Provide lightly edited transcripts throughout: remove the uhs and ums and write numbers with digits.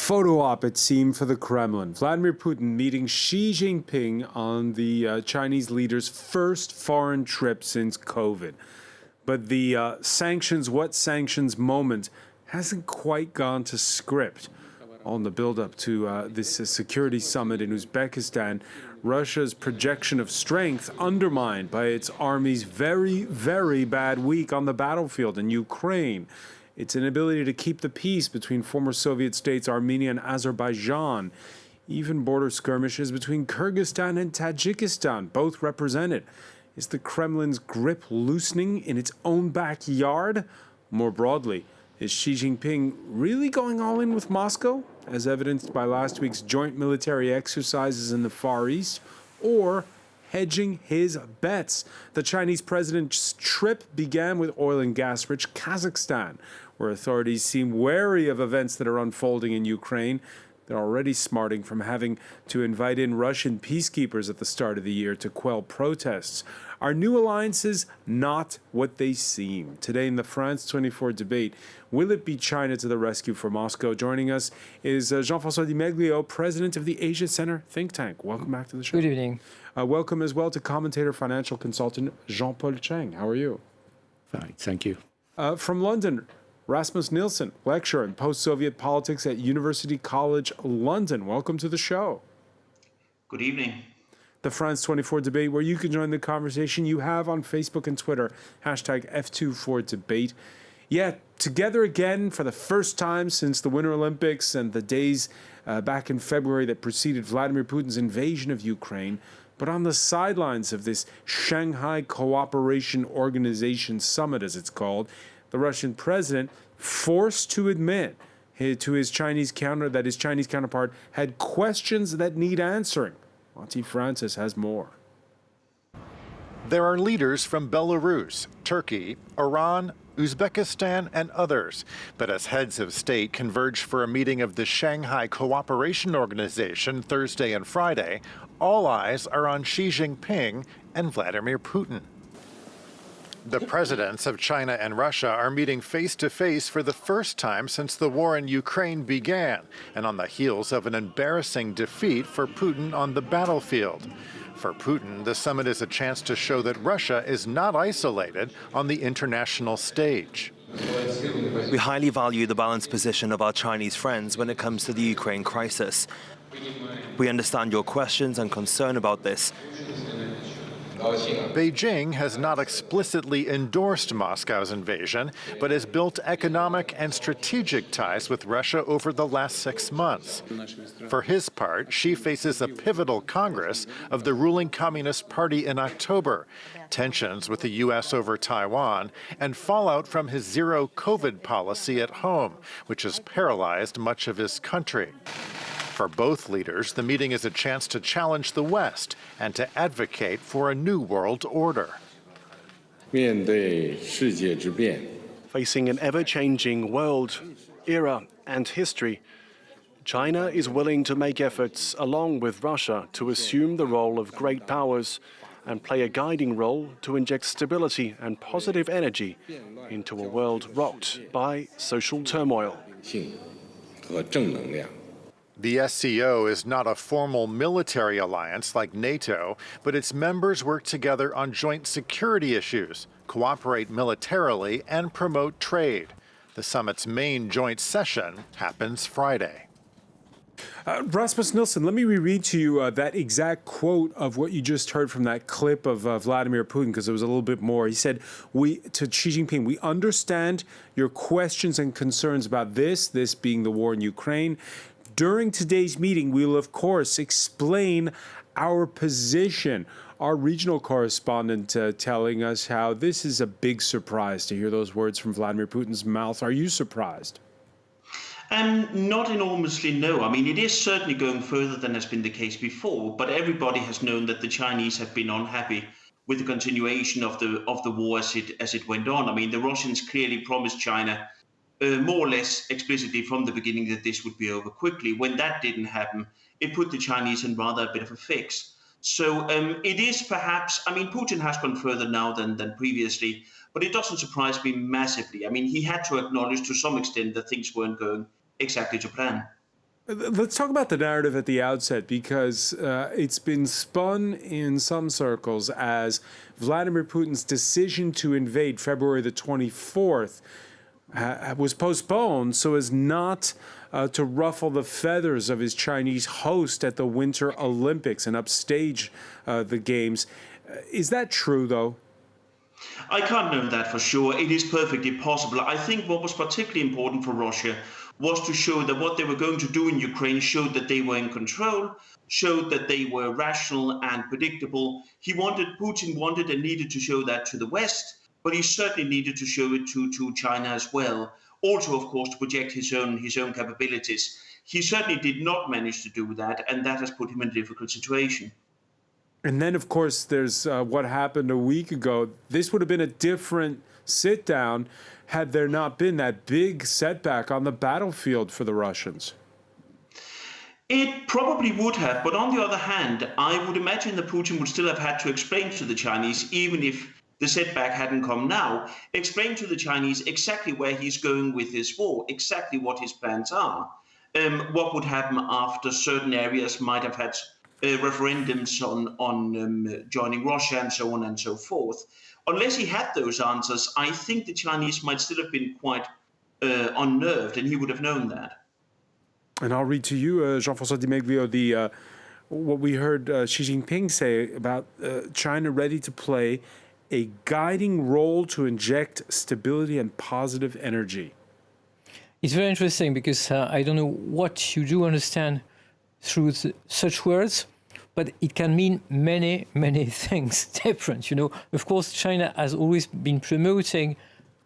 photo op, it seemed, for the Kremlin. Vladimir Putin meeting Xi Jinping on the Chinese leader's first foreign trip since COVID. But the sanctions, what sanctions moment hasn't quite gone to script. On the build-up to this security summit in Uzbekistan, Russia's projection of strength undermined by its army's very, very bad week on the battlefield in Ukraine. Its inability to keep the peace between former Soviet states Armenia and Azerbaijan. Even border skirmishes between Kyrgyzstan and Tajikistan, both represented. Is the Kremlin's grip loosening in its own backyard? More broadly, is Xi Jinping really going all in with Moscow, as evidenced by last week's joint military exercises in the Far East, or hedging his bets? The Chinese president's trip began with oil and gas-rich Kazakhstan, where authorities seem wary of events that are unfolding in Ukraine. They're already smarting from having to invite in Russian peacekeepers at the start of the year to quell protests. Are new alliances not what they seem? Today in the France 24 debate, will it be China to the rescue for Moscow? Joining us is Jean-François Di Meglio, president of the Asia Center think tank. Welcome back to the show. Good evening. Welcome as well to commentator, financial consultant Jean-Paul Cheng. How are you? Fine, thank you. From London, Rasmus Nielsen, lecturer in post-Soviet politics at University College London. Welcome to the show. Good evening. The France 24 debate, where you can join the conversation you have on Facebook and Twitter, hashtag F24debate. Yeah, together again for the first time since the Winter Olympics and the days back in February that preceded Vladimir Putin's invasion of Ukraine. But on the sidelines of this Shanghai Cooperation Organization Summit, as it's called, the Russian president forced to admit to his Chinese counterpart had questions that need answering. Monty Francis has more. There are leaders from Belarus, Turkey, Iran, Uzbekistan, and others. But as heads of state converge for a meeting of the Shanghai Cooperation Organization Thursday and Friday, all eyes are on Xi Jinping and Vladimir Putin. The presidents of China and Russia are meeting face-to-face for the first time since the war in Ukraine began, and on the heels of an embarrassing defeat for Putin on the battlefield. For Putin, the summit is a chance to show that Russia is not isolated on the international stage. We highly value the balanced position of our Chinese friends when it comes to the Ukraine crisis. We understand your questions and concern about this. Beijing has not explicitly endorsed Moscow's invasion, but has built economic and strategic ties with Russia over the last 6 months. For his part, Xi faces a pivotal Congress of the ruling Communist Party in October, tensions with the U.S. over Taiwan, and fallout from his zero COVID policy at home, which has paralyzed much of his country. For both leaders, the meeting is a chance to challenge the West and to advocate for a new world order. Facing an ever-changing world, era, and history, China is willing to make efforts along with Russia to assume the role of great powers and play a guiding role to inject stability and positive energy into a world rocked by social turmoil. The SCO is not a formal military alliance like NATO, but its members work together on joint security issues, cooperate militarily, and promote trade. The summit's main joint session happens Friday. Rasmus Nielsen, let me reread to you that exact quote of what you just heard from that clip of Vladimir Putin, because it was a little bit more. He said, to Xi Jinping, we understand your questions and concerns about this being the war in Ukraine. During today's meeting, we will, of course, explain our position. Our regional correspondent telling us how this is a big surprise to hear those words from Vladimir Putin's mouth. Are you surprised? Not enormously, no. I mean, it is certainly going further than has been the case before, but everybody has known that the Chinese have been unhappy with the continuation of the war as it went on. I mean, the Russians clearly promised China more or less explicitly from the beginning that this would be over quickly. When that didn't happen, it put the Chinese in rather a bit of a fix. So it is perhaps, I mean, Putin has gone further now than previously, but it doesn't surprise me massively. I mean, he had to acknowledge to some extent that things weren't going exactly to plan. Let's talk about the narrative at the outset, because it's been spun in some circles as Vladimir Putin's decision to invade February the 24th was postponed so as not to ruffle the feathers of his Chinese host at the Winter Olympics and upstage the games. Is that true, though? I can't know that for sure. It is perfectly possible. I think what was particularly important for Russia was to show that what they were going to do in Ukraine showed that they were in control, showed that they were rational and predictable. Putin wanted and needed to show that to the West, but he certainly needed to show it to China as well. Also, of course, to project his own capabilities. He certainly did not manage to do that, and that has put him in a difficult situation. And then, of course, there's what happened a week ago. This would have been a different sit-down had there not been that big setback on the battlefield for the Russians. It probably would have, but on the other hand, I would imagine that Putin would still have had to explain to the Chinese, even if the setback hadn't come now, explain to the Chinese exactly where he's going with this war, exactly what his plans are, what would happen after certain areas might have had referendums on joining Russia and so on and so forth. Unless he had those answers, I think the Chinese might still have been quite unnerved, and he would have known that. And I'll read to you, Jean-François Di Meglio, what we heard Xi Jinping say about China ready to play a guiding role to inject stability and positive energy. It's very interesting because I don't know what you do understand through such words, but it can mean many, many things different. Of course, China has always been promoting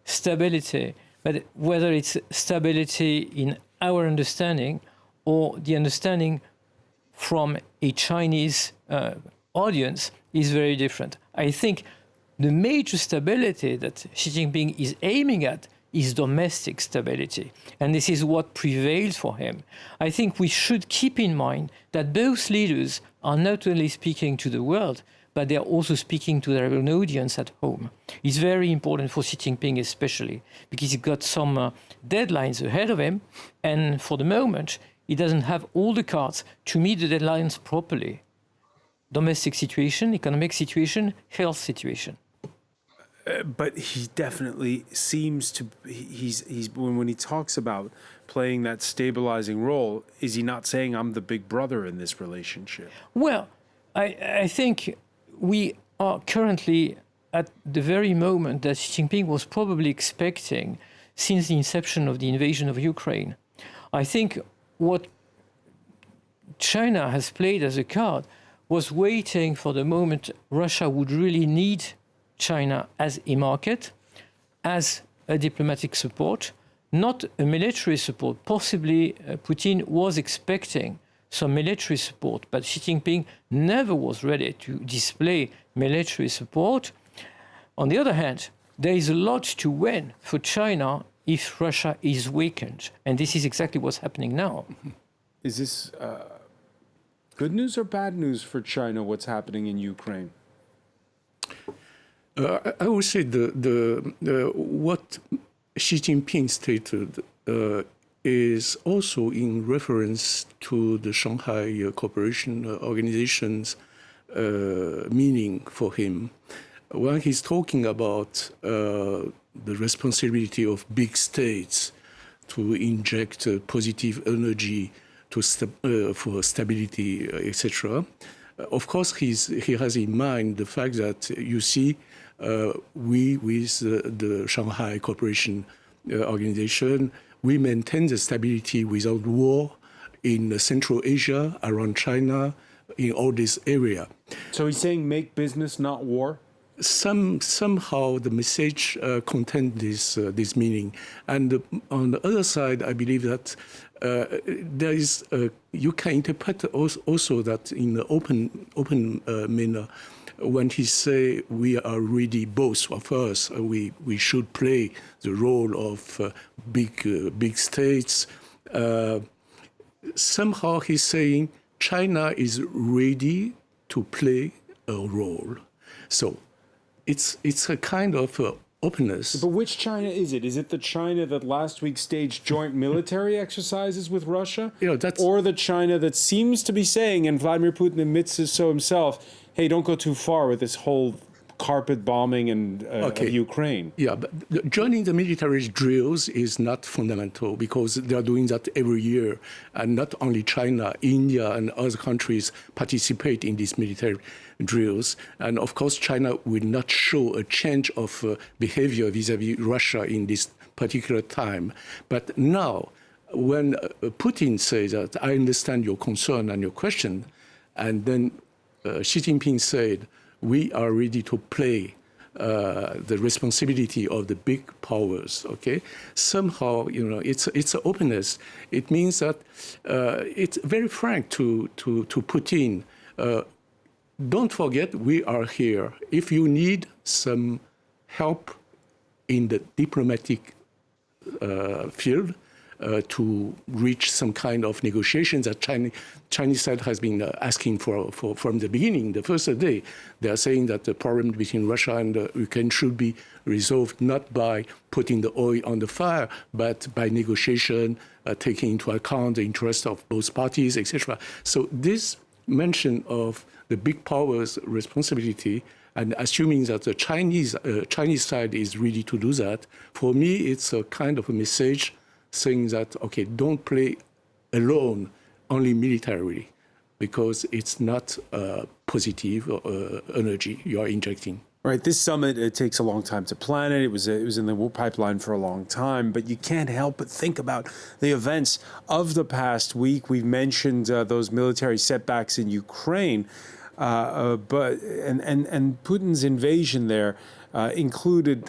stability, but whether it's stability in our understanding or the understanding from a Chinese audience is very different. I think the major stability that Xi Jinping is aiming at is domestic stability. And this is what prevails for him. I think we should keep in mind that both leaders are not only speaking to the world, but they are also speaking to their own audience at home. It's very important for Xi Jinping especially, because he's got some deadlines ahead of him, and for the moment, he doesn't have all the cards to meet the deadlines properly. Domestic situation, economic situation, health situation. But he definitely seems to, when he talks about playing that stabilizing role, is he not saying I'm the big brother in this relationship? Well, I think we are currently at the very moment that Xi Jinping was probably expecting since the inception of the invasion of Ukraine. I think what China has played as a card was waiting for the moment Russia would really need China as a market, as a diplomatic support, not a military support. Possibly Putin was expecting some military support, but Xi Jinping never was ready to display military support. On the other hand, there is a lot to win for China if Russia is weakened. And this is exactly what's happening now. Is this good news or bad news for China, what's happening in Ukraine? I would say what Xi Jinping stated is also in reference to the Shanghai Cooperation Organization's meaning for him. When he's talking about the responsibility of big states to inject positive energy for stability, etc., of course, he has in mind the fact that, you see, we, with the Shanghai Cooperation Organization, we maintain the stability without war in Central Asia, around China, in all this area. So he's saying make business, not war? Somehow the message contains this meaning. And on the other side, I believe that there is, you can interpret also that in the open manner, when he say we are ready, both of us, we should play the role of big states. Somehow he's saying China is ready to play a role. So it's a kind of openness. But which China is it? Is it the China that last week staged joint military exercises with Russia? Or the China that seems to be saying, and Vladimir Putin admits this so himself, hey, don't go too far with this whole carpet bombing of Ukraine? Yeah, but joining the military drills is not fundamental because they are doing that every year. And not only China, India and other countries participate in these military drills. And of course, China will not show a change of behavior vis-à-vis Russia in this particular time. But now, when Putin says that, I understand your concern and your question, and then Xi Jinping said, we are ready to play the responsibility of the big powers. Okay, somehow it's an openness. It means that it's very frank to Putin. Don't forget, we are here. If you need some help in the diplomatic field to reach some kind of negotiations that Chinese side has been asking for from the beginning, the first day. They are saying that the problem between Russia and Ukraine should be resolved not by putting the oil on the fire, but by negotiation, taking into account the interests of both parties, etc. So this mention of the big powers' responsibility and assuming that the Chinese side is ready to do that, for me, it's a kind of a message saying that, okay, don't play alone, only militarily, because it's not positive energy you are injecting. Right. This summit, it takes a long time to plan it. It was in the pipeline for a long time, but you can't help but think about the events of the past week. We've mentioned those military setbacks in Ukraine, but Putin's invasion there included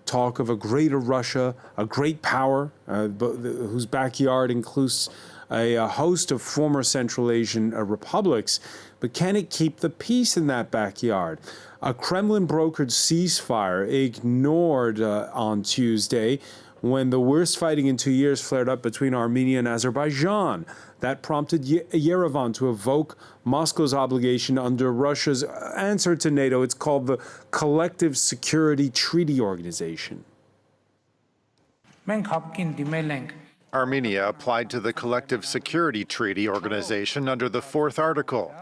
talk of a greater Russia, a great power, whose backyard includes a host of former Central Asian republics. But can it keep the peace in that backyard? A Kremlin-brokered ceasefire ignored on Tuesday when the worst fighting in 2 years flared up between Armenia and Azerbaijan. That prompted Yerevan to evoke Moscow's obligation under Russia's answer to NATO. It's called the Collective Security Treaty Organization. Armenia applied to the Collective Security Treaty Organization under the 4th Article.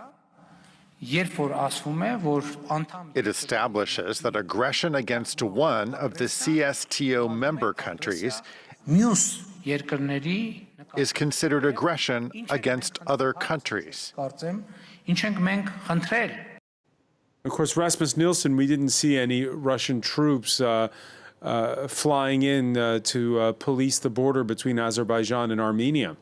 It establishes that aggression against one of the CSTO member countries is considered aggression against other countries. Of course, Rasmus Nielsen, we didn't see any Russian troops flying in to police the border between Azerbaijan and Armenia.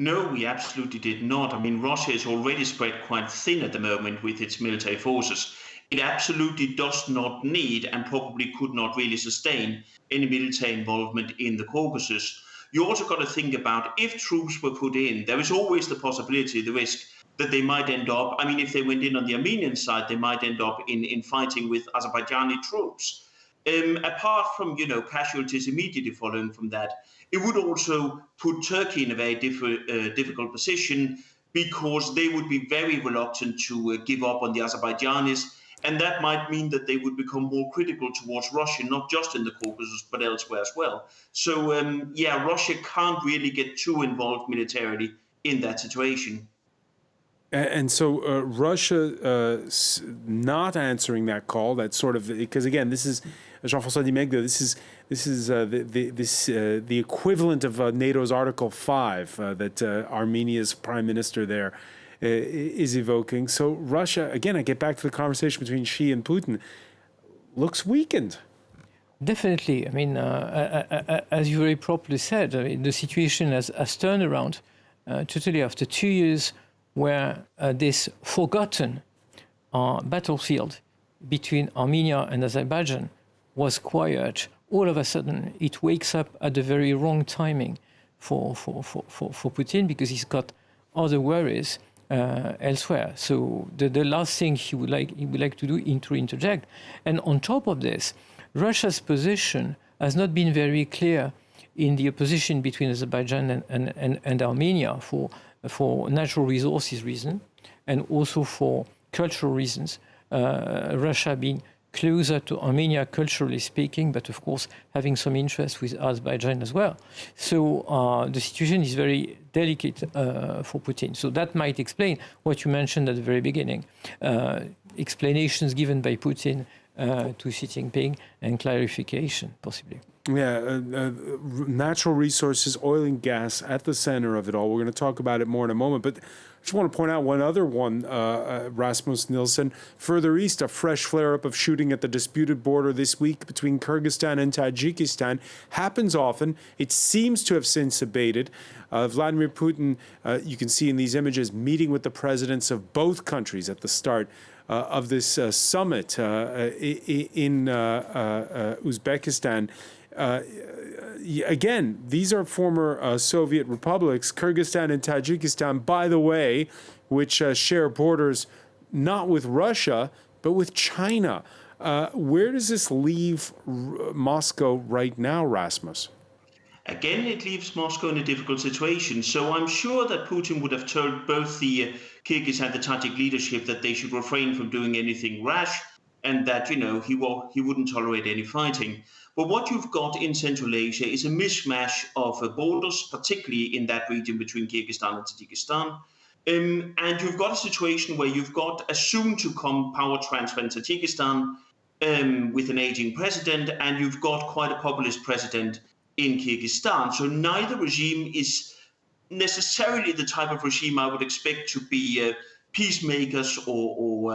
No, we absolutely did not. I mean, Russia is already spread quite thin at the moment with its military forces. It absolutely does not need and probably could not really sustain any military involvement in the Caucasus. You also got to think about if troops were put in, there is always the possibility, the risk that they might end up, I mean, if they went in on the Armenian side, they might end up in fighting with Azerbaijani troops. Apart from, casualties immediately following from that, it would also put Turkey in a very difficult position because they would be very reluctant to give up on the Azerbaijanis. And that might mean that they would become more critical towards Russia, not just in the Caucasus, but elsewhere as well. So, Russia can't really get too involved militarily in that situation. And so Russia not answering that call, that sort of, because again, this is, Jean-François Dimegde, this is the equivalent of NATO's Article 5 that Armenia's prime minister there is evoking. So Russia, again, I get back to the conversation between Xi and Putin, looks weakened. Definitely. I mean, as you very properly said, the situation has turned around totally after 2 years where this forgotten battlefield between Armenia and Azerbaijan was quiet. All of a sudden, it wakes up at the very wrong timing for Putin because he's got other worries elsewhere. So the last thing he would like to do is to interject. And on top of this, Russia's position has not been very clear in the opposition between Azerbaijan and Armenia for natural resources reasons and also for cultural reasons. Russia being closer to Armenia culturally speaking, but of course having some interest with Azerbaijan as well. So the situation is very delicate for Putin. So that might explain what you mentioned at the very beginning. Explanations given by Putin to Xi Jinping and clarification, possibly. Yeah, natural resources, oil and gas at the center of it all. We're going to talk about it more in a moment. But I just want to point out one other one, Rasmus Nielsen. Further east, a fresh flare-up of shooting at the disputed border this week between Kyrgyzstan and Tajikistan happens often. It seems to have since abated. Vladimir Putin, you can see in these images, meeting with the presidents of both countries at the start of this summit in Uzbekistan. Again, these are former Soviet republics, Kyrgyzstan and Tajikistan, by the way, which share borders not with Russia, but with China. Where does this leave Moscow right now, Rasmus? Again, it leaves Moscow in a difficult situation. So I'm sure that Putin would have told both the Kyrgyz and the Tajik leadership that they should refrain from doing anything rash and that, he wouldn't tolerate any fighting. But what you've got in Central Asia is a mishmash of borders, particularly in that region between Kyrgyzstan and Tajikistan. And you've got a situation where you've got a soon-to-come power transfer in Tajikistan with an aging president, and you've got quite a populist president in Kyrgyzstan. So neither regime is necessarily the type of regime I would expect to be peacemakers or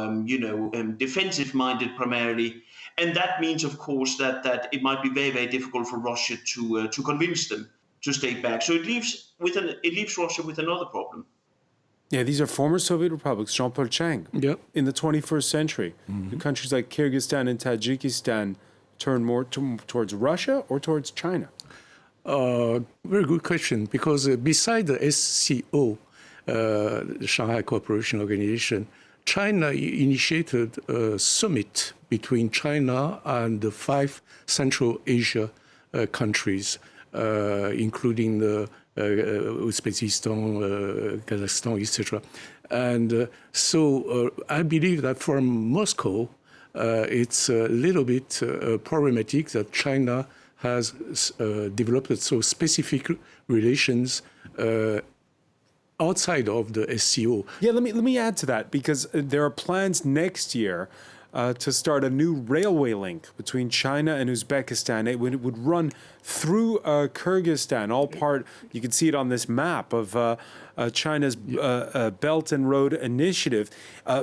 defensive-minded primarily. And that means, of course, that it might be very, very difficult for Russia to convince them to stay back. So it leaves Russia with another problem. Yeah, these are former Soviet republics, Jean-Paul Chang, in the 21st century. Mm-hmm. Countries like Kyrgyzstan and Tajikistan turn more towards Russia or towards China? Very good question, because beside the SCO, the Shanghai Cooperation Organization, China initiated a summit between China and the 5 Central Asia countries, including Uzbekistan, Kazakhstan, etc. And so I believe that from Moscow, it's a little bit problematic that China has developed so specific relations outside of the SCO. Yeah, let me add to that, because there are plans next year to start a new railway link between China and Uzbekistan. It would run through Kyrgyzstan, all part, you can see it on this map of China's Belt and Road Initiative.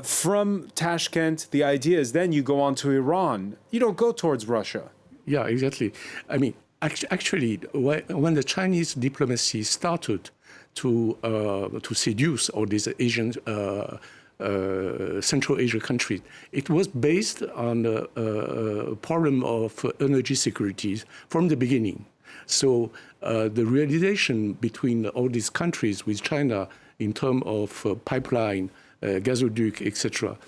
From Tashkent, the idea is then you go on to Iran. You don't go towards Russia. Yeah, exactly. I mean, actually, when the Chinese diplomacy started to seduce all these Asian, Central Asia countries, it was based on a problem of energy security from the beginning. So the realization between all these countries with China in terms of pipeline, gazoduc, etc.,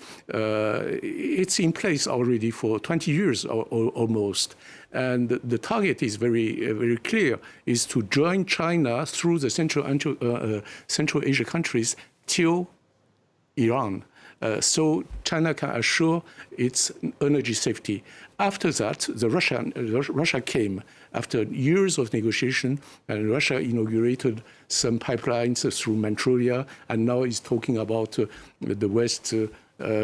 it's in place already for 20 years or almost. And the target is very, very clear, is to join China through the Central Asia countries till Iran. So China can assure its energy safety. After that, Russia came after years of negotiation, and Russia inaugurated some pipelines through Manchuria, and now is talking about the West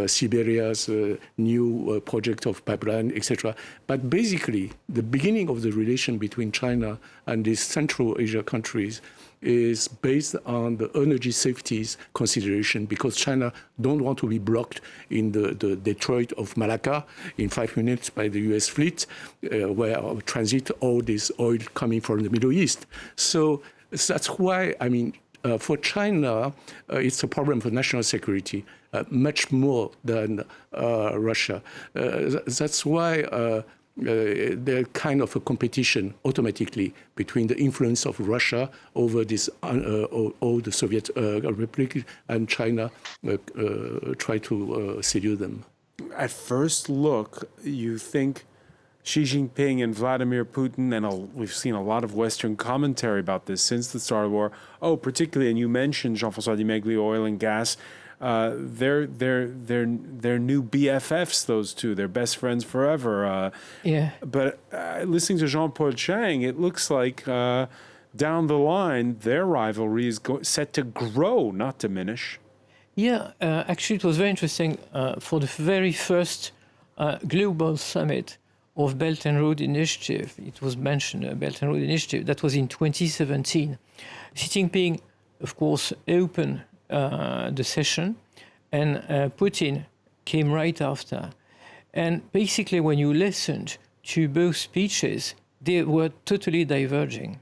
Siberia's new project of pipeline, etc. But basically, the beginning of the relation between China and these Central Asia countries is based on the energy safeties consideration, because China don't want to be blocked in the Detroit of Malacca in 5 minutes by the US fleet, where transit all this oil coming from the Middle East. So that's why, I mean, for China, it's a problem for national security, much more than Russia. That's why there's kind of a competition automatically between the influence of Russia over this all the Soviet republics, and China try to seduce them. At first look, you think Xi Jinping and Vladimir Putin, and we've seen a lot of Western commentary about this since the start of the war. Oh, particularly, and you mentioned Jean-François Di Meglio, oil and gas. they're new BFFs. Those two, they're best friends forever. Yeah. But listening to Jean-Paul Chang, it looks like down the line their rivalry is set to grow, not diminish. Yeah, actually, it was very interesting. For the very first global summit of Belt and Road Initiative, it was mentioned, Belt and Road Initiative, that was in 2017. Xi Jinping, of course, opened the session, and Putin came right after. And basically, when you listened to both speeches, they were totally diverging.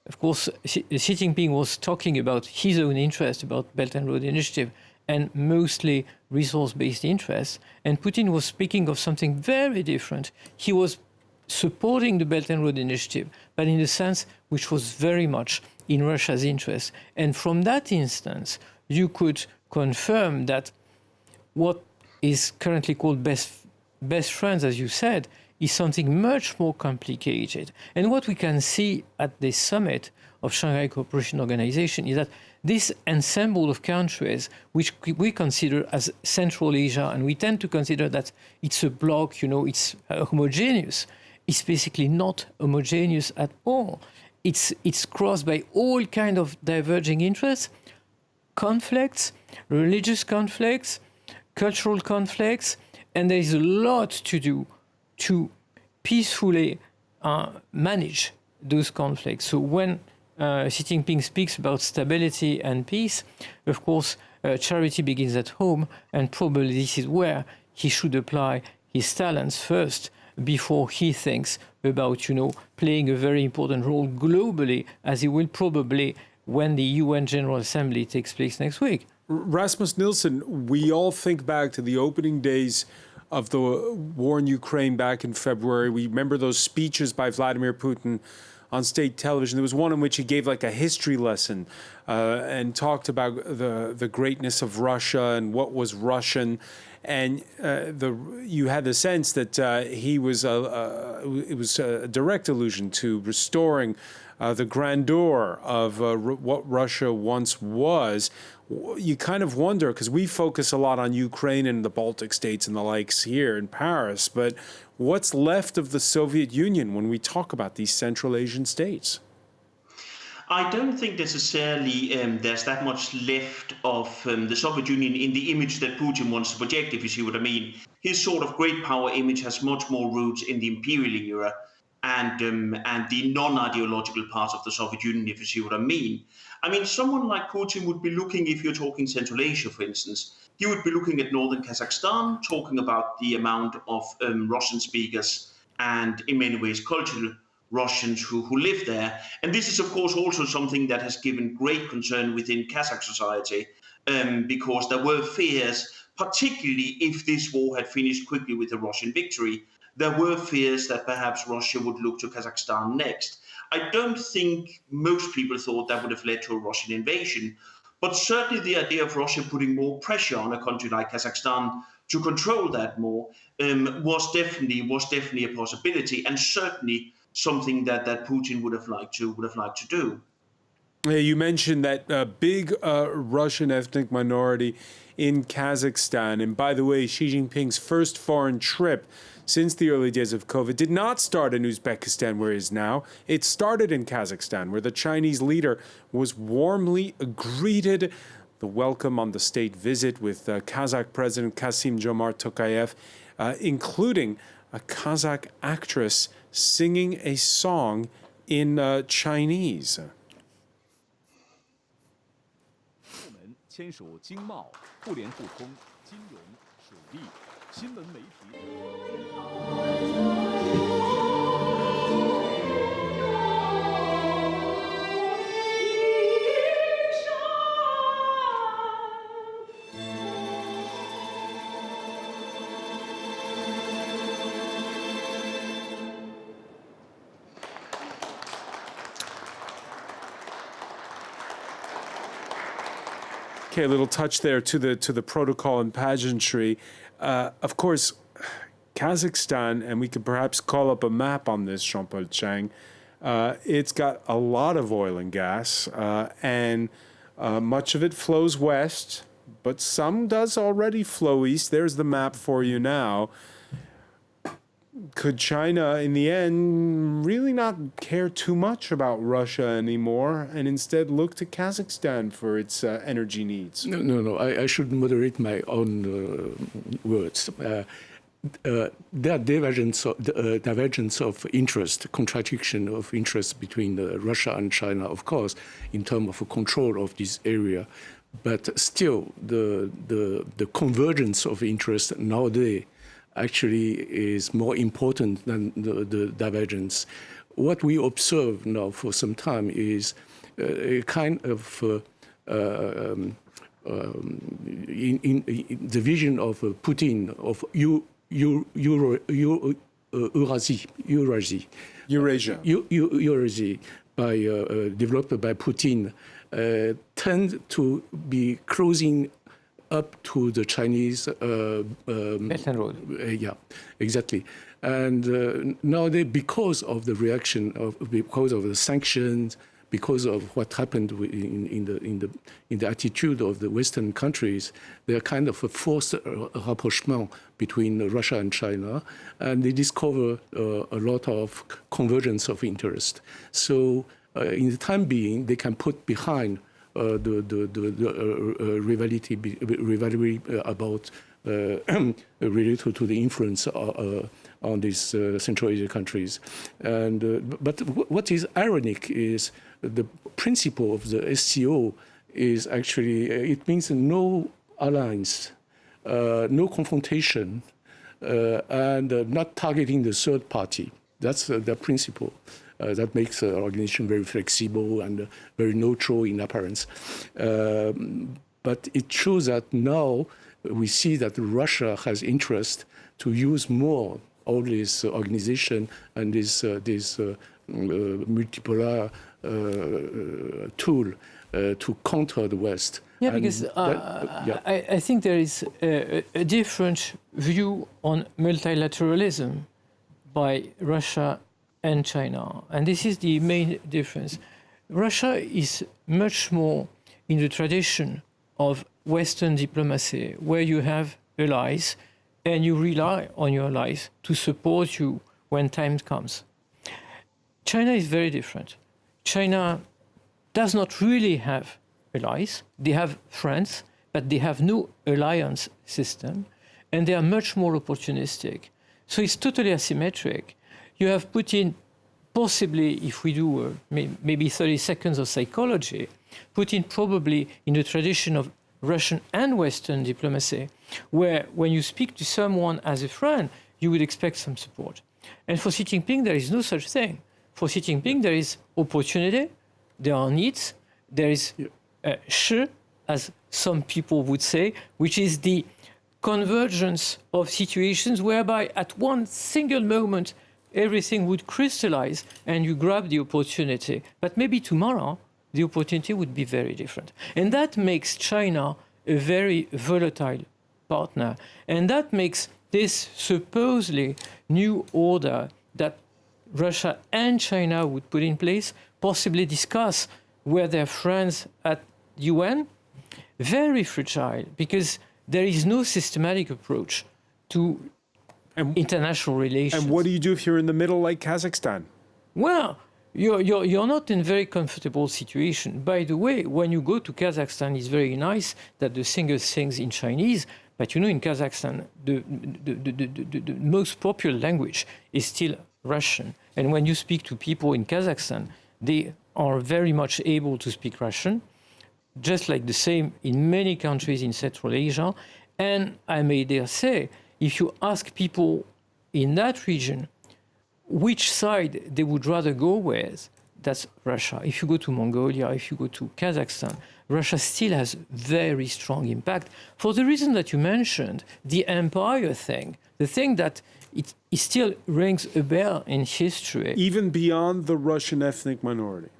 Of course, Xi Jinping was talking about his own interest, about Belt and Road Initiative, and mostly resource-based interests. And Putin was speaking of something very different. He was supporting the Belt and Road Initiative, but in a sense which was very much in Russia's interest. And from that instance, you could confirm that what is currently called best friends, as you said, is something much more complicated. And what we can see at this summit of Shanghai Cooperation Organization is that this ensemble of countries, which we consider as Central Asia, and we tend to consider that it's a bloc, it's homogeneous, it's basically not homogeneous at all. It's crossed by all kinds of diverging interests, conflicts, religious conflicts, cultural conflicts, and there is a lot to do to peacefully manage those conflicts. So when Xi Jinping speaks about stability and peace, of course, charity begins at home, and probably this is where he should apply his talents first before he thinks about, playing a very important role globally, as he will probably when the UN General Assembly takes place next week. Rasmus Nielsen, we all think back to the opening days of the war in Ukraine back in February. We remember those speeches by Vladimir Putin on state television. There was one in which he gave like a history lesson and talked about the greatness of Russia and what was Russian. And you had the sense that it was a direct allusion to restoring the grandeur of what Russia once was. You kind of wonder, because we focus a lot on Ukraine and the Baltic states and the likes here in Paris, but what's left of the Soviet Union when we talk about these Central Asian states? I don't think necessarily there's that much left of the Soviet Union in the image that Putin wants to project, if you see what I mean. His sort of great power image has much more roots in the imperial era and the non-ideological parts of the Soviet Union, if you see what I mean. I mean, someone like Putin would be looking, if you're talking Central Asia, for instance, he would be looking at northern Kazakhstan, talking about the amount of Russian speakers and, in many ways, cultural Russians who live there. And this is, of course, also something that has given great concern within Kazakh society, because there were fears, particularly if this war had finished quickly with a Russian victory, there were fears that perhaps Russia would look to Kazakhstan next. I don't think most people thought that would have led to a Russian invasion, but certainly the idea of Russia putting more pressure on a country like Kazakhstan to control that more was definitely a possibility, and certainly something that Putin would have liked to do. You mentioned that big Russian ethnic minority in Kazakhstan, and by the way, Xi Jinping's first foreign trip since the early days of COVID did not start in Uzbekistan, where he is now. It started in Kazakhstan, where the Chinese leader was warmly greeted. The welcome on the state visit with Kazakh President Kassym-Jomart Tokayev, including a Kazakh actress singing a song in Chinese. 签署经贸、互联互通、金融、水利、新闻媒体。 Okay, a little touch there to the protocol and pageantry. Of course, Kazakhstan, and we could perhaps call up a map on this, Jean-Paul Chang. It's got a lot of oil and gas, and much of it flows west, but some does already flow east. There's the map for you now. Could China, in the end, really not care too much about Russia anymore and instead look to Kazakhstan for its energy needs? No. I should moderate my own words. There are divergence of interest, contradiction of interest between Russia and China, of course, in terms of control of this area. But still, the convergence of interest nowadays actually is more important than the divergence. What we observe now for some time is a kind of in the vision of Putin of Eurasia, developed by Putin, tend to be closing up to the Chinese Belt and Road. Yeah, exactly. And nowadays, because of the reaction because of the sanctions, because of what happened in the attitude of the Western countries, there are kind of a forced rapprochement between Russia and China, and they discover a lot of convergence of interest. So, in the time being, they can put behind the rivalry about related to the influence on these Central Asian countries. And but what is ironic is the principle of the SCO is actually it means no alliance, no confrontation, and not targeting the third party. That's the principle. That makes the organization very flexible and very neutral in appearance. But it shows that now we see that Russia has interest to use more all this organization and this multipolar tool to counter the West. Yeah, because I think there is a different view on multilateralism by Russia and China. And this is the main difference. Russia is much more in the tradition of Western diplomacy, where you have allies and you rely on your allies to support you when time comes. China is very different. China does not really have allies. They have friends, but they have no alliance system, and they are much more opportunistic. So it's totally asymmetric. You have Putin, possibly, if we do maybe 30 seconds of psychology, Putin probably in the tradition of Russian and Western diplomacy, where when you speak to someone as a friend, you would expect some support. And for Xi Jinping, there is no such thing. For Xi Jinping, there is opportunity, there are needs, there is shi, as some people would say, which is the convergence of situations whereby at one single moment, everything would crystallize and you grab the opportunity. But maybe tomorrow, the opportunity would be very different. And that makes China a very volatile partner. And that makes this supposedly new order that Russia and China would put in place, possibly discuss with their friends at UN, very fragile, because there is no systematic approach to international relations. And what do you do if you're in the middle like Kazakhstan? Well, you're not in a very comfortable situation. By the way, when you go to Kazakhstan, it's very nice that the singer sings in Chinese, but you know in Kazakhstan, the most popular language is still Russian. And when you speak to people in Kazakhstan, they are very much able to speak Russian, just like the same in many countries in Central Asia. And I may dare say, if you ask people in that region which side they would rather go with, that's Russia. If you go to Mongolia, if you go to Kazakhstan, Russia still has very strong impact for the reason that you mentioned, the empire thing, the thing that it still rings a bell in history. Even beyond the Russian ethnic minority.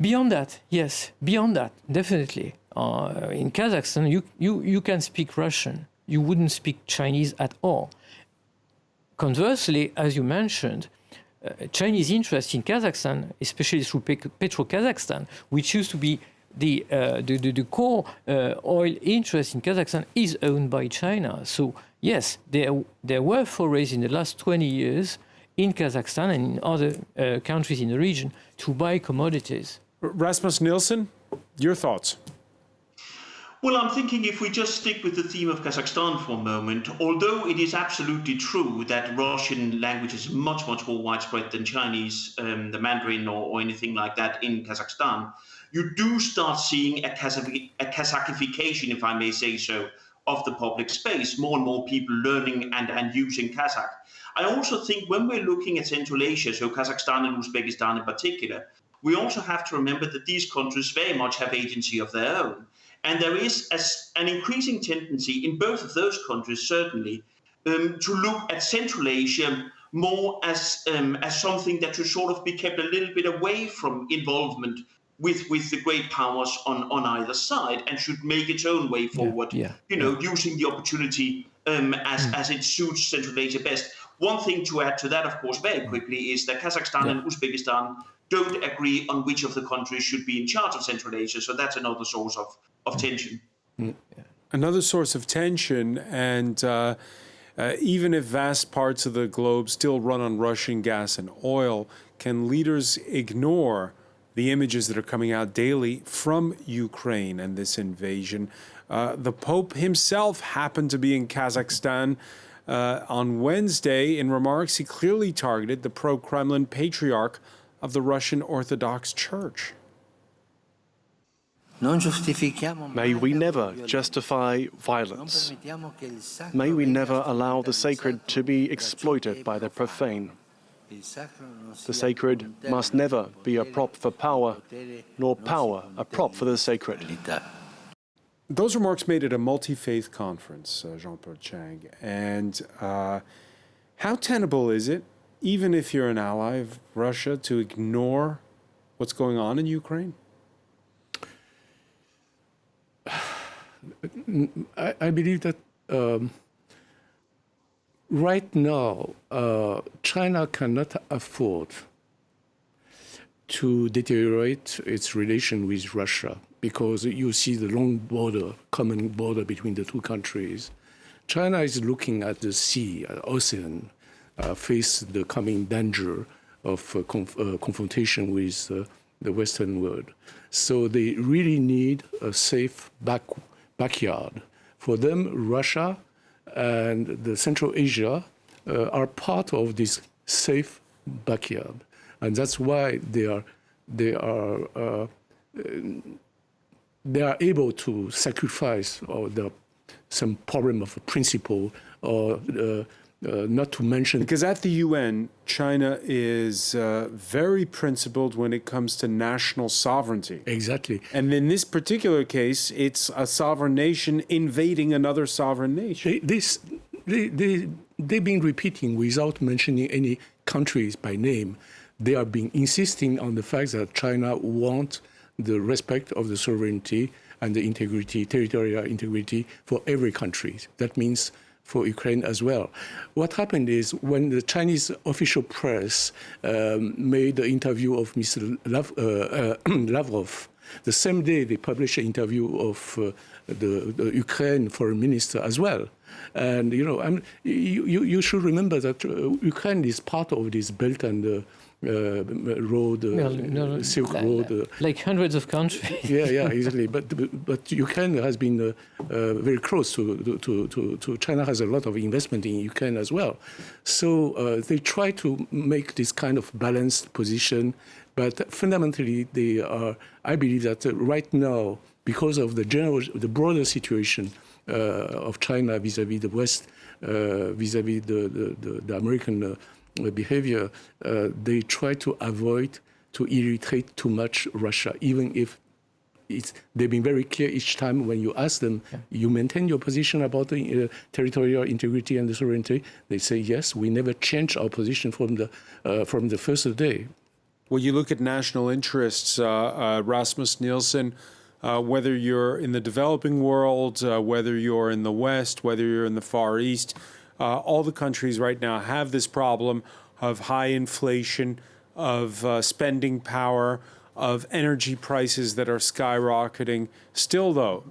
Beyond that, yes, beyond that, definitely. In Kazakhstan, you can speak Russian. You wouldn't speak Chinese at all. Conversely, as you mentioned, Chinese interest in Kazakhstan, especially through Petro Kazakhstan, which used to be the core oil interest in Kazakhstan is owned by China. So yes, there were forays in the last 20 years in Kazakhstan and in other countries in the region to buy commodities. Rasmus Nielsen, your thoughts? Well, I'm thinking if we just stick with the theme of Kazakhstan for a moment, although it is absolutely true that Russian language is much, much more widespread than Chinese, the Mandarin or anything like that in Kazakhstan, you do start seeing a Kazachification, if I may say so, of the public space, more and more people learning and using Kazakh. I also think when we're looking at Central Asia, so Kazakhstan and Uzbekistan in particular, we also have to remember that these countries very much have agency of their own. And there is an increasing tendency in both of those countries, certainly, to look at Central Asia more as something that should sort of be kept a little bit away from involvement with the great powers on either side, and should make its own way forward, using the opportunity as it suits Central Asia best. One thing to add to that, of course, very quickly, is that Kazakhstan and Uzbekistan don't agree on which of the countries should be in charge of Central Asia. So that's another source of tension. Another source of tension, and even if vast parts of the globe still run on Russian gas and oil, can leaders ignore the images that are coming out daily from Ukraine and this invasion? The Pope himself happened to be in Kazakhstan on Wednesday. In remarks, he clearly targeted the pro-Kremlin patriarch of the Russian Orthodox Church. May we never justify violence. May we never allow the sacred to be exploited by the profane. The sacred must never be a prop for power, nor power a prop for the sacred. Those remarks made at a multi-faith conference, Jean-Paul Chang. And how tenable is it, even if you're an ally of Russia, to ignore what's going on in Ukraine? I believe that right now, China cannot afford to deteriorate its relation with Russia, because you see the long border, common border between the two countries. China is looking at the sea, ocean, face the coming danger of confrontation with the Western world. So they really need a safe backyard. For them, Russia and the Central Asia are part of this safe backyard, and that's why they are able to sacrifice some problem of principle, or not to mention. Because at the UN, China is very principled when it comes to national sovereignty. Exactly. And in this particular case, it's a sovereign nation invading another sovereign nation. They've been repeating without mentioning any countries by name. They are being insisting on the fact that China wants the respect of the sovereignty and the integrity, territorial integrity for every country. That means for Ukraine as well. What happened is when the Chinese official press made the interview of Mr. Lavrov, the same day they published an interview of the Ukraine foreign minister as well. And you should remember that Ukraine is part of this Belt and Road, Silk Road. Like hundreds of countries. yeah, easily. But Ukraine has been very close to China. Has a lot of investment in Ukraine as well. So they try to make this kind of balanced position. But fundamentally, they are. I believe that right now, because of the broader situation of China vis-à-vis the West, vis-à-vis the American behavior, they try to avoid to irritate too much Russia, even if they've been very clear each time when you ask them, you maintain your position about the territorial integrity and the sovereignty. They say, yes, we never change our position from the first day. Well, you look at national interests, Rasmus Nielsen, whether you're in the developing world, whether you're in the West, whether you're in the Far East, all the countries right now have this problem of high inflation, of spending power, of energy prices that are skyrocketing. Still, though,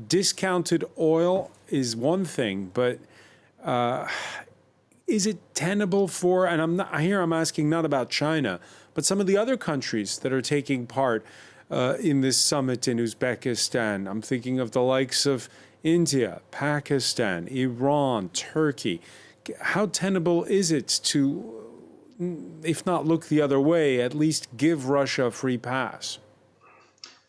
discounted oil is one thing, but is it tenable for, and I'm asking not about China, but some of the other countries that are taking part in this summit in Uzbekistan? I'm thinking of the likes of India, Pakistan, Iran, Turkey. How tenable is it to, if not look the other way, at least give Russia a free pass?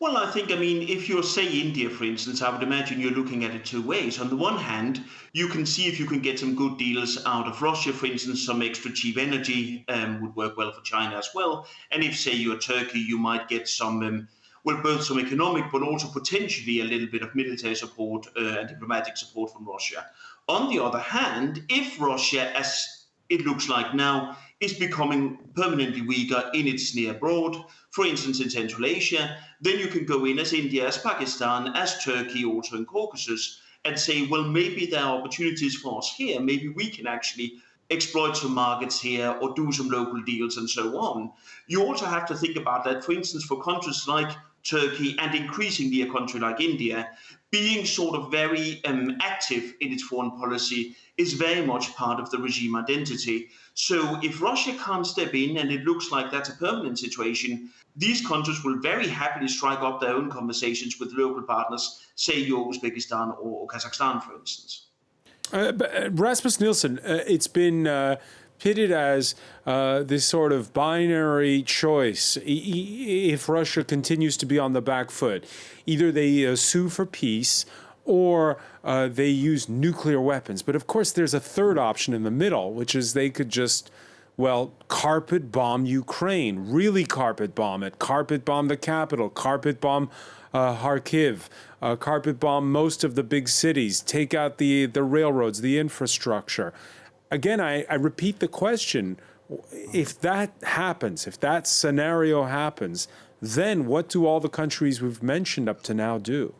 Well, I think, if you're, say, India, for instance, I would imagine you're looking at it two ways. On the one hand, you can see if you can get some good deals out of Russia, for instance, some extra cheap energy would work well for China as well. And if, say, you're Turkey, you might get some, both some economic, but also potentially a little bit of military support and diplomatic support from Russia. On the other hand, if Russia, as it looks like now, is becoming permanently weaker in its near abroad, for instance in Central Asia, then you can go in as India, as Pakistan, as Turkey, also in Caucasus, and say, well, maybe there are opportunities for us here. Maybe we can actually exploit some markets here or do some local deals and so on. You also have to think about that, for instance, for countries like Turkey and increasingly a country like India, being sort of very active in its foreign policy is very much part of the regime identity. So if Russia can't step in, and it looks like that's a permanent situation, these countries will very happily strike up their own conversations with local partners, say your Uzbekistan or Kazakhstan, for instance. Rasmus Nielsen, it's been pitted as this sort of binary choice. If Russia continues to be on the back foot, either they sue for peace or they use nuclear weapons. But of course, there's a third option in the middle, which is they could just, well, carpet bomb Ukraine, really carpet bomb it, carpet bomb the capital, carpet bomb Kharkiv, carpet bomb most of the big cities, take out the railroads, the infrastructure. Again, I repeat the question, if that happens, if that scenario happens, then what do all the countries we've mentioned up to now do?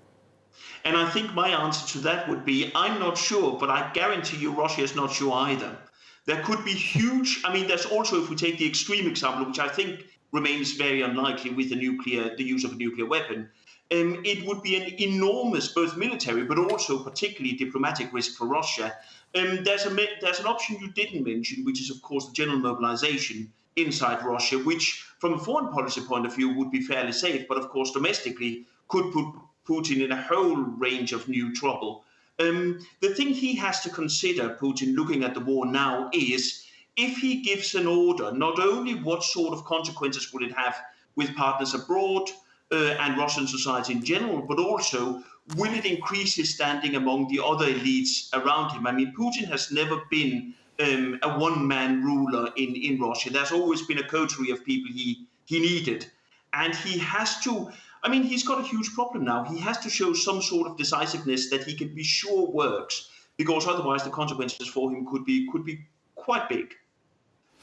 And I think my answer to that would be, I'm not sure, but I guarantee you Russia is not sure either. There could be huge, there's also, if we take the extreme example, which I think remains very unlikely with the use of a nuclear weapon, it would be an enormous, both military, but also particularly diplomatic risk for Russia. There's an option you didn't mention, which is, of course, the general mobilization inside Russia, which, from a foreign policy point of view, would be fairly safe, but, of course, domestically could put Putin in a whole range of new trouble. The thing he has to consider, Putin, looking at the war now, is if he gives an order, not only what sort of consequences would it have with partners abroad and Russian society in general, but also will it increase his standing among the other elites around him? Putin has never been a one-man ruler in Russia. There's always been a coterie of people he needed. And he has to, he's got a huge problem now. He has to show some sort of decisiveness that he can be sure works, because otherwise the consequences for him could be quite big.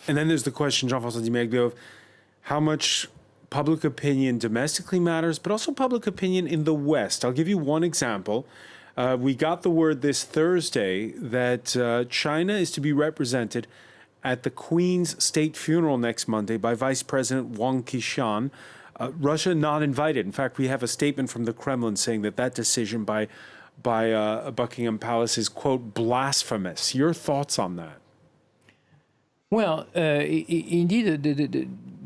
And then there's the question, Jean-François Dimeglev, of how much public opinion domestically matters, but also public opinion in the West. I'll give you one example. We got the word this Thursday that China is to be represented at the Queen's state funeral next Monday by Vice President Wang Qishan. Russia not invited. In fact, we have a statement from the Kremlin saying that decision by Buckingham Palace is, quote, blasphemous. Your thoughts on that? Well, indeed,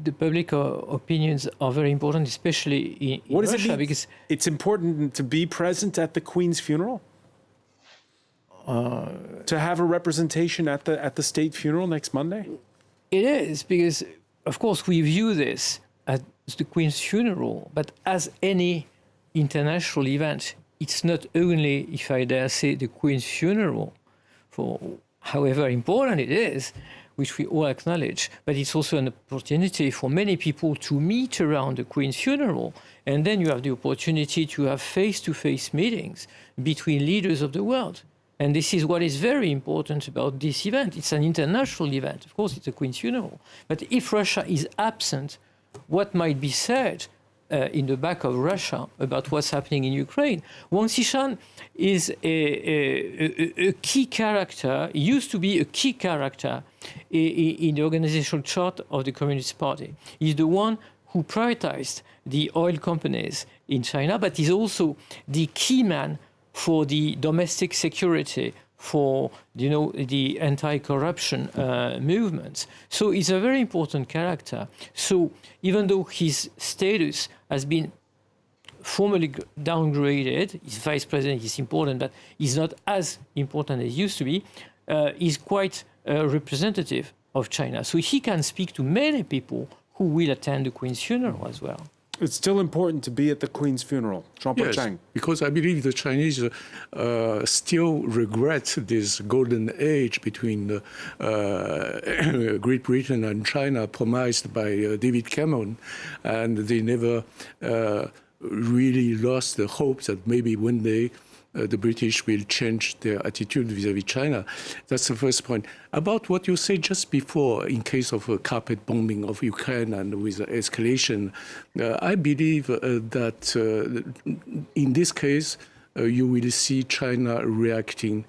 the public opinions are very important, especially in what does Russia, it mean? because it's important to be present at the Queen's funeral. To have a representation at the state funeral next Monday. It is, because of course we view this as the Queen's funeral, but as any international event, it's not only, if I dare say, the Queen's funeral, for however important it is, which we all acknowledge, but it's also an opportunity for many people to meet around the Queen's funeral. And then you have the opportunity to have face-to-face meetings between leaders of the world. And this is what is very important about this event. It's an international event. Of course, it's a Queen's funeral. But if Russia is absent, what might be said in the back of Russia about what's happening in Ukraine? Wang Qishan is a key character, used to be a key character in the organizational chart of the Communist Party. He's the one who prioritized the oil companies in China, but he's also the key man for the domestic security, for the anti-corruption movements. So he's a very important character. So even though his status has been formally downgraded, his vice president is important, but he's not as important as he used to be, he's quite representative of China. So he can speak to many people who will attend the Queen's funeral as well. It's still important to be at the Queen's funeral. Jean-Paul Chang. Because I believe the Chinese still regret this golden age between Great Britain and China promised by David Cameron, and they never really lost the hope that maybe one day the British will change their attitude vis-à-vis China. That's the first point. About what you said just before, in case of a carpet bombing of Ukraine and with escalation, I believe that in this case, you will see China reacting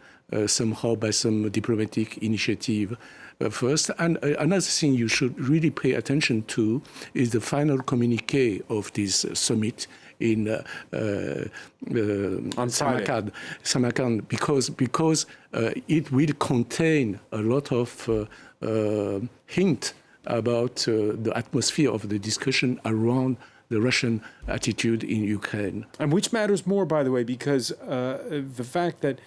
somehow by some diplomatic initiative first. And another thing you should really pay attention to is the final communique of this summit in Samarkand, because it will contain a lot of hint about the atmosphere of the discussion around the Russian attitude in Ukraine. And which matters more, by the way, because the fact that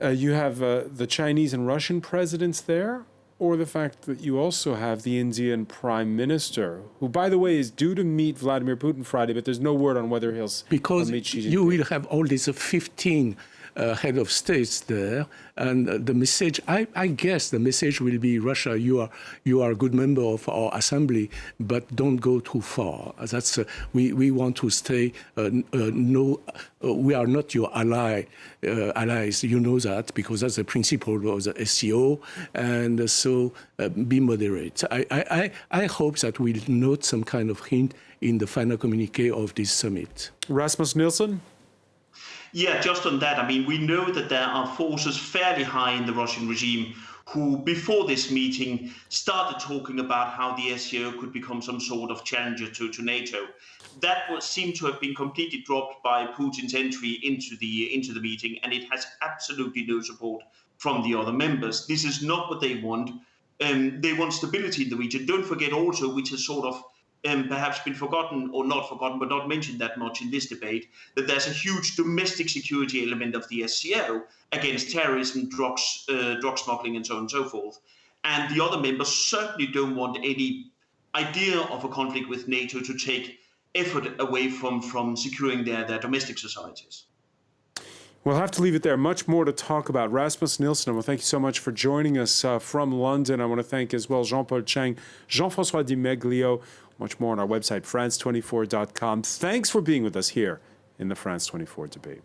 you have the Chinese and Russian presidents there, or the fact that you also have the Indian Prime Minister, who, by the way, is due to meet Vladimir Putin Friday, but there's no word on whether he'll meet Xi Jinping. You will have all these 15 head of states there, and the message, I guess the message will be, Russia, you are a good member of our assembly, but don't go too far. That's we want to stay. We are not your allies. You know that, because that's the principle of the SCO, and so be moderate. I hope that we'll note some kind of hint in the final communique of this summit. Rasmus Nielsen? Yeah, just on that, I mean, we know that there are forces fairly high in the Russian regime who, before this meeting, started talking about how the SCO could become some sort of challenger to NATO. That would seem to have been completely dropped by Putin's entry into the meeting, and it has absolutely no support from the other members. This is not what they want. They want stability in the region. Don't forget also, which has sort of perhaps been forgotten, or not forgotten, but not mentioned that much in this debate, that there's a huge domestic security element of the SCO against terrorism, drug smuggling, and so on and so forth. And the other members certainly don't want any idea of a conflict with NATO to take effort away from securing their domestic societies. We'll have to leave it there. Much more to talk about. Rasmus Nielsen, I want to thank you so much for joining us from London. I want to thank as well Jean-Paul Chang, Jean-François Di Meglio. Much more on our website, France24.com. Thanks for being with us here in the France 24 debate.